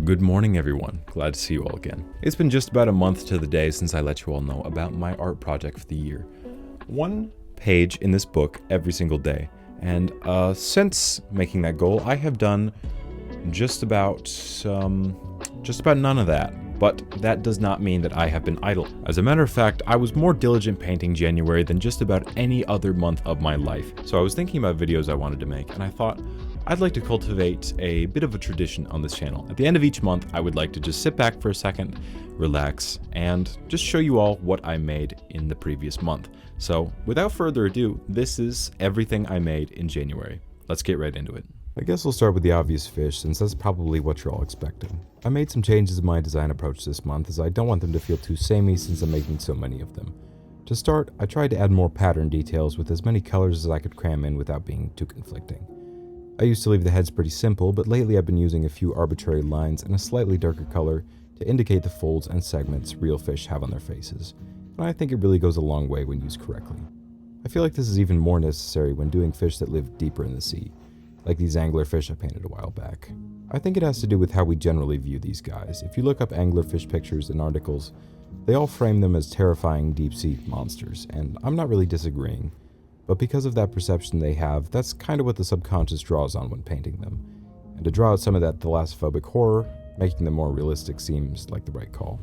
Good morning, everyone. Glad to see you all again. It's been just about a month to the day since I let you all know about my art project for the year. One page in this book every single day. And since making that goal, I have done just about none of that. But that does not mean that I have been idle. As a matter of fact, I was more diligent painting January than just about any other month of my life. So I was thinking about videos I wanted to make, and I thought I'd like to cultivate a bit of a tradition on this channel. At the end of each month, I would like to just sit back for a second, relax, and just show you all what I made in the previous month. So without further ado, this is everything I made in January. Let's get right into it. I guess we'll start with the obvious fish, since that's probably what you're all expecting. I made some changes in my design approach this month, as I don't want them to feel too samey since I'm making so many of them. To start, I tried to add more pattern details with as many colors as I could cram in without being too conflicting. I used to leave the heads pretty simple, but lately I've been using a few arbitrary lines and a slightly darker color to indicate the folds and segments real fish have on their faces, and I think it really goes a long way when used correctly. I feel like this is even more necessary when doing fish that live deeper in the sea, like these anglerfish I painted a while back. I think it has to do with how we generally view these guys. If you look up anglerfish pictures and articles, they all frame them as terrifying deep-sea monsters, and I'm not really disagreeing. But because of that perception they have, that's kind of what the subconscious draws on when painting them. And to draw out some of that thalassophobic horror, making them more realistic seems like the right call.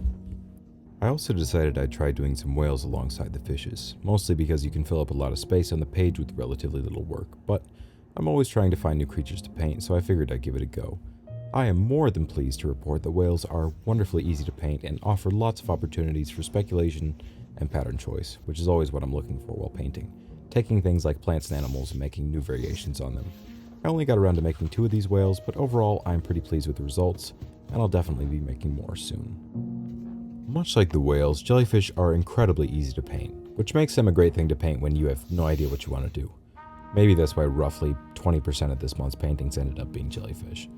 I also decided I'd try doing some whales alongside the fishes, mostly because you can fill up a lot of space on the page with relatively little work, but I'm always trying to find new creatures to paint, so I figured I'd give it a go. I am more than pleased to report that whales are wonderfully easy to paint and offer lots of opportunities for speculation and pattern choice, which is always what I'm looking for while painting, taking things like plants and animals and making new variations on them. I only got around to making 2 of these whales, but overall I'm pretty pleased with the results, and I'll definitely be making more soon. Much like the whales, jellyfish are incredibly easy to paint, which makes them a great thing to paint when you have no idea what you want to do. Maybe that's why roughly 20% of this month's paintings ended up being jellyfish.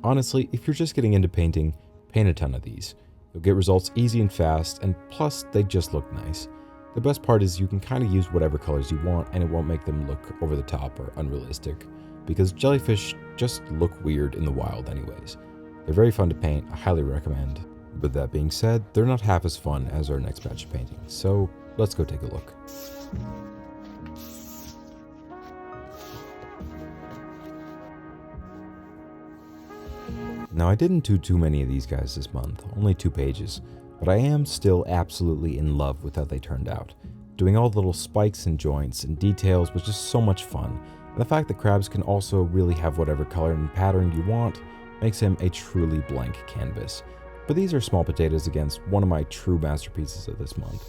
Honestly, if you're just getting into painting, paint a ton of these. You'll get results easy and fast, and plus they just look nice. The best part is you can kind of use whatever colors you want and it won't make them look over the top or unrealistic, because jellyfish just look weird in the wild anyways. They're very fun to paint, I highly recommend. But that being said, they're not half as fun as our next batch of paintings, so let's go take a look. Now I didn't do too many of these guys this month, only 2 pages, but I am still absolutely in love with how they turned out. Doing all the little spikes and joints and details was just so much fun, and the fact that crabs can also really have whatever color and pattern you want makes him a truly blank canvas. But these are small potatoes against one of my true masterpieces of this month.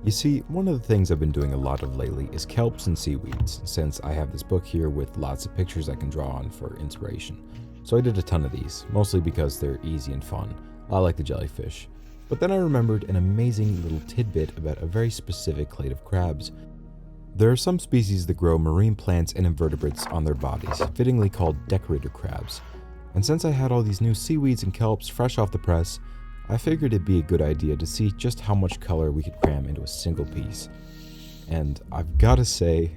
You see, one of the things I've been doing a lot of lately is kelps and seaweeds, since I have this book here with lots of pictures I can draw on for inspiration. So I did a ton of these, mostly because they're easy and fun, a lot like the jellyfish. But then I remembered an amazing little tidbit about a very specific clade of crabs. There are some species that grow marine plants and invertebrates on their bodies, fittingly called decorator crabs. And since I had all these new seaweeds and kelps fresh off the press, I figured it'd be a good idea to see just how much color we could cram into a single piece. And I've gotta say,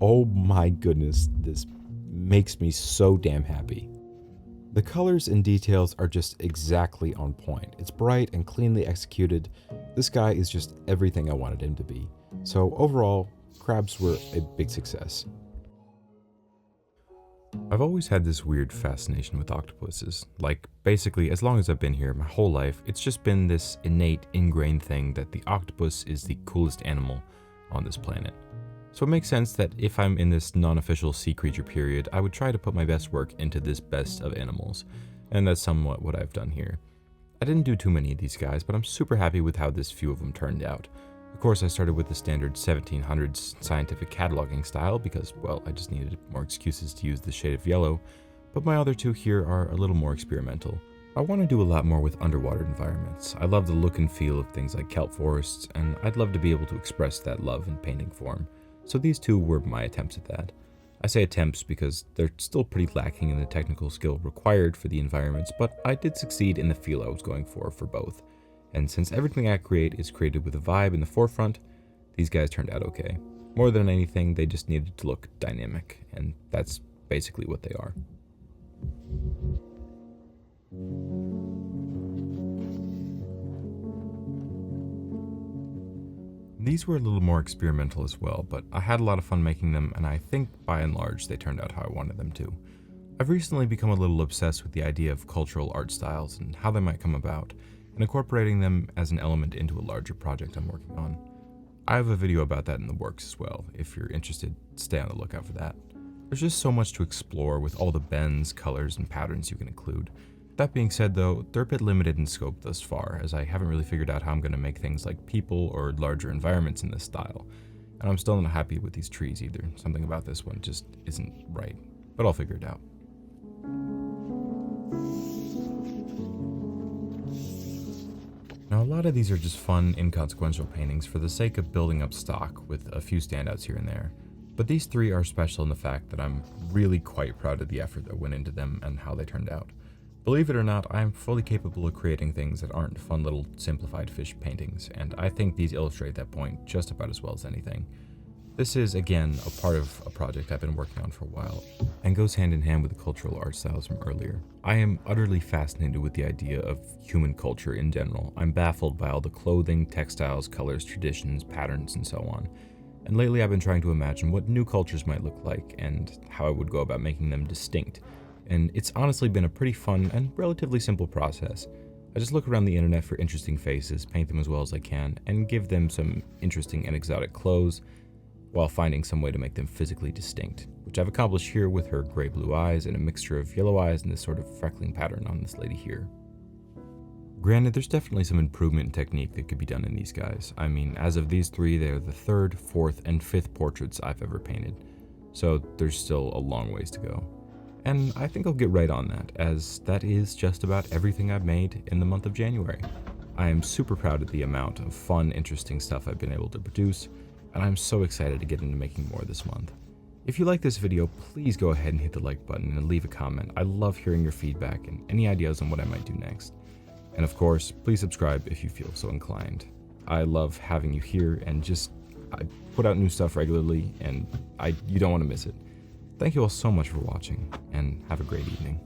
oh my goodness, this makes me so damn happy. The colors and details are just exactly on point. It's bright and cleanly executed. This guy is just everything I wanted him to be. So overall, crabs were a big success. I've always had this weird fascination with octopuses. Like, basically, as long as I've been here, my whole life, it's just been this innate, ingrained thing that the octopus is the coolest animal on this planet. So it makes sense that if I'm in this non-official sea creature period, I would try to put my best work into this best of animals, and that's somewhat what I've done here. I didn't do too many of these guys, but I'm super happy with how this few of them turned out. Of course, I started with the standard 1700s scientific cataloging style because, well, I just needed more excuses to use the shade of yellow, but my other 2 here are a little more experimental. I want to do a lot more with underwater environments. I love the look and feel of things like kelp forests, and I'd love to be able to express that love in painting form. So these 2 were my attempts at that. I say attempts because they're still pretty lacking in the technical skill required for the environments, but I did succeed in the feel I was going for both. And since everything I create is created with a vibe in the forefront, these guys turned out okay. More than anything, they just needed to look dynamic, and that's basically what they are. These were a little more experimental as well, but I had a lot of fun making them, and I think by and large they turned out how I wanted them to. I've recently become a little obsessed with the idea of cultural art styles and how they might come about, and incorporating them as an element into a larger project I'm working on. I have a video about that in the works as well. If you're interested, stay on the lookout for that. There's just so much to explore with all the bends, colors, and patterns you can include. That being said though, they're a bit limited in scope thus far, as I haven't really figured out how I'm going to make things like people or larger environments in this style. And I'm still not happy with these trees either. Something about this one just isn't right, but I'll figure it out. Now, a lot of these are just fun, inconsequential paintings for the sake of building up stock, with a few standouts here and there. But these three are special in the fact that I'm really quite proud of the effort that went into them and how they turned out. Believe it or not, I am fully capable of creating things that aren't fun little simplified fish paintings, and I think these illustrate that point just about as well as anything. This is, again, a part of a project I've been working on for a while, and goes hand in hand with the cultural art styles from earlier. I am utterly fascinated with the idea of human culture in general. I'm baffled by all the clothing, textiles, colors, traditions, patterns, and so on. And lately I've been trying to imagine what new cultures might look like, and how I would go about making them distinct. And it's honestly been a pretty fun and relatively simple process. I just look around the internet for interesting faces, paint them as well as I can, and give them some interesting and exotic clothes, while finding some way to make them physically distinct, which I've accomplished here with her gray blue eyes and a mixture of yellow eyes and this sort of freckling pattern on this lady here. Granted, there's definitely some improvement in technique that could be done in these guys. I mean, as of these three, they are the third, fourth, and fifth portraits I've ever painted, so there's still a long ways to go. And I think I'll get right on that, as that is just about everything I've made in the month of January. I am super proud of the amount of fun, interesting stuff I've been able to produce, and I'm so excited to get into making more this month. If you like this video, please go ahead and hit the like button and leave a comment. I love hearing your feedback and any ideas on what I might do next. And of course, please subscribe if you feel so inclined. I love having you here, and I put out new stuff regularly, and you don't want to miss it. Thank you all so much for watching, and have a great evening.